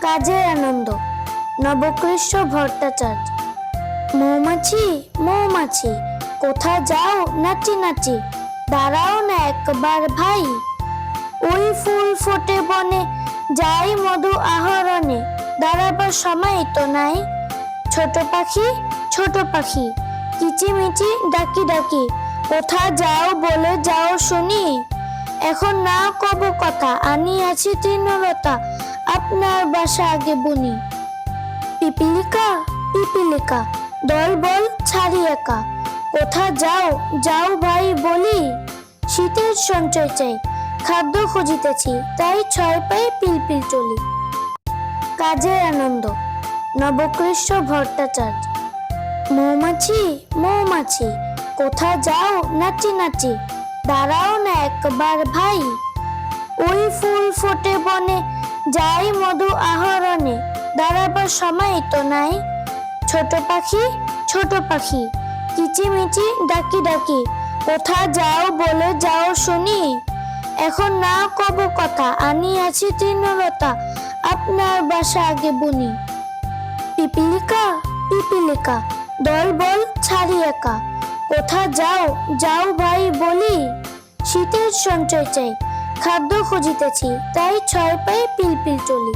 কাজের আনন্দ। নবকৃষ্ণ ভট্টাচার্য। মৌমাছি মৌমাছি কোথা যাও নাচি নাচি, দাঁড়াও না একবার ভাই। ওই ফুল ফোটে বনে, যাই মধু আহরণে, দাঁড়াবার সময় তো নাই। ছোট পাখি কিচিমিচি ডাকি ডাকি, কোথা যাও বলে যাও শুনি। এখন না কব কথা, আনিয়াছি তৃণলতা, আপনার বাসা আগে বুনি। পিপিলিকা দল বল ছাড়ি একা, কোথা যাও যাও ভাই বলি। শীতের সঞ্চয় চাই, খাদ্য খুঁজিতেছি, তাই 6 পায়ে পিলপিল চলি। কাজের আনন্দ। নবকৃষ্ণ ভট্টাচার্য। মৌমাছি কোথা যাও নাচি নাচি, দাঁড়াও না একবার ভাই। ওই ফুল ফোটে বনে, যাই মধু আহরণে, দাঁড়াবার সময় তো নাই। ছোট পাখি কিচিমিচি ডাকি ডাকি, কোথা যাও বলে যাও শুনি। এখন না কব কথা, আনিয়াছি তৃণলতা, আপনার বাসা আগে বুনি। পিপিলিকা দল বল ছাড়ি একা, কোথা যাও যাও ভাই বলি। শীতের সঞ্চয় চাই, খাদ্য খুঁজিতেছি, তাই 6 পায়ে পিলপিল চলি।